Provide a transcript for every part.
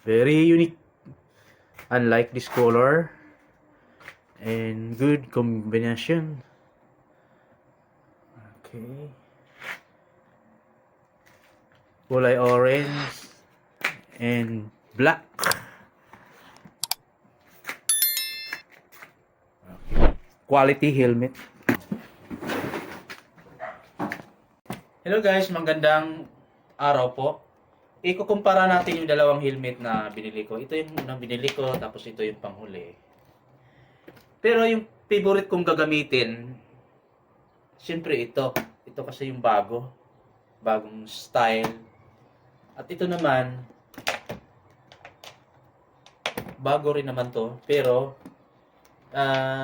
Very unique. Unlike this color. And good combination. Okay. Kulay orange and black. Quality helmet. Hello guys, magandang araw po. Ikukumpara natin yung dalawang helmet na binili ko. Ito yung unang binili ko, tapos ito yung panghuli. Pero yung favorite kong gagamitin, siyempre ito. Ito kasi yung bagong style. At ito naman, bago rin naman to, pero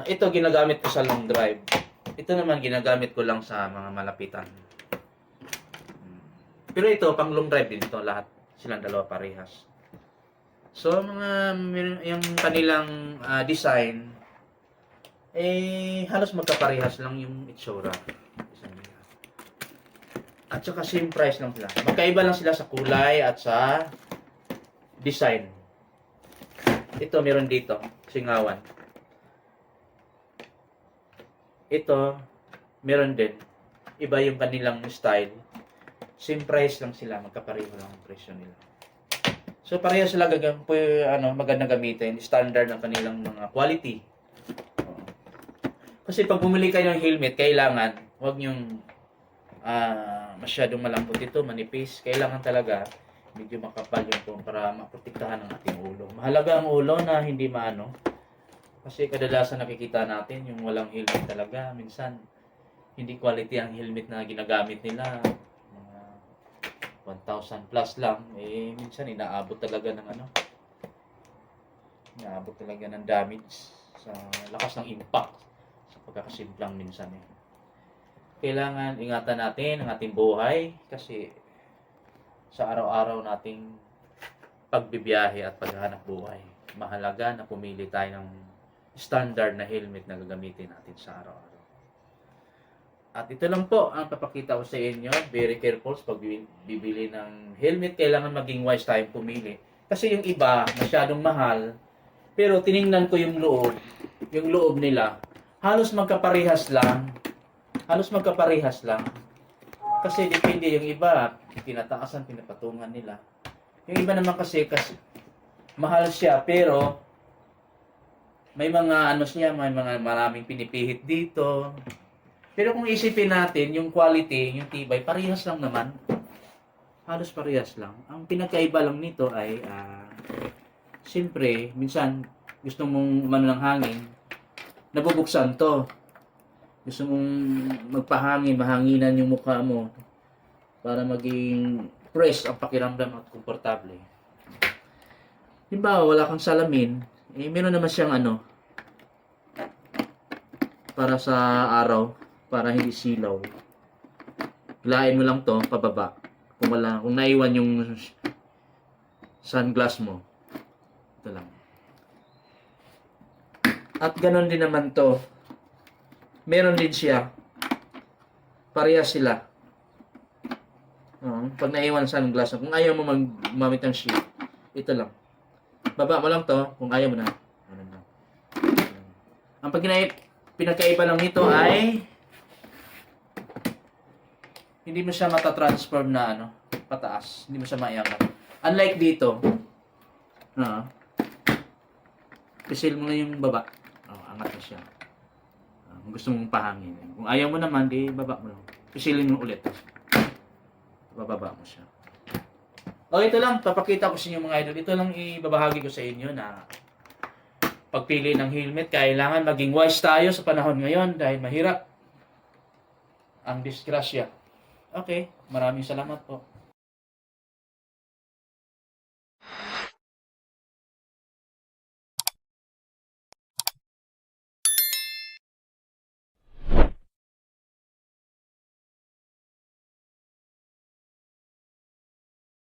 ito ginagamit ko sa long drive. Ito naman ginagamit ko lang sa mga malapitan. Pero ito pang long drive din ito lahat. Silang dalawa parehas. So yung kanilang design halos magkaparehas lang yung itsura. At saka same price lang sila. Magkaiba lang sila sa kulay at sa design. Ito meron dito, singawan. Ito, meron din. Iba yung kanilang style. Same price lang sila. Magkapareho lang ang presyo nila. So, pareho sila maganda gamitin. Standard ng kanilang mga quality. Kasi pag bumili kayo ng helmet, kailangan, huwag nyong masyadong malambot ito, manipis. Kailangan talaga, medyo makapal yung po para maprotektahan ang ating ulo. Mahalaga ang ulo na hindi maano. Kasi kadalasan nakikita natin yung walang helmet talaga. Minsan, hindi quality ang helmet na ginagamit nila. Mga 1,000 plus lang. Minsan inaabot talaga ng inaabot talaga ng damage sa lakas ng impact. Sa pagkakasimplang minsan Kailangan ingatan natin ang ating buhay kasi sa araw-araw nating pagbibiyahe at paghahanap buhay, mahalaga na pumili tayo ng standard na helmet na gagamitin natin sa araw-araw. At ito lang po ang papakita ko sa inyo. Very careful sa pagbibili ng helmet. Kailangan maging wise tayong pumili. Kasi yung iba, masyadong mahal. Pero tiningnan ko yung loob nila. Halos magkaparehas lang. Kasi depende yung iba, tinataasan, pinapatungan nila. Yung iba naman kasi mahal siya, pero may mga may mga maraming pinipihit dito. Pero kung isipin natin, yung quality, yung tibay, parehas lang naman. Halos parehas lang. Ang pinagkaiba lang nito ay, siyempre, minsan, gusto mong ng hangin, nabubuksan to. Gusto mong magpahangin, mahanginan yung mukha mo para maging fresh ang pakiramdam at komportable. Halimbawa, wala kang salamin, meron naman siyang para sa araw, para hindi silaw. Hilain mo lang to pababa. Kung naiwan yung sunglass mo, ito lang. At ganon din naman to. Meron din siya. Parehas sila. Pag naiwan sa sunglass, kung ayaw mo gumamit ng sheet, ito lang. Baba mo lang to kung ayaw mo na. Ang pinagkaiba lang nito ay hindi mo siya matatransform na pataas. Hindi mo siya maiangat. Unlike dito, pisil mo na yung baba. Angat na siya. Kung gusto mong pahangin. Kung ayaw mo naman, di baba mo lang. Pisilin mo ulit. Bababa mo siya. Ito lang. Papakita ko sa inyo mga idol. Ito lang ibabahagi ko sa inyo na pagpili ng helmet, kailangan maging wise tayo sa panahon ngayon dahil mahirap ang disgrasya. Okay, maraming salamat po.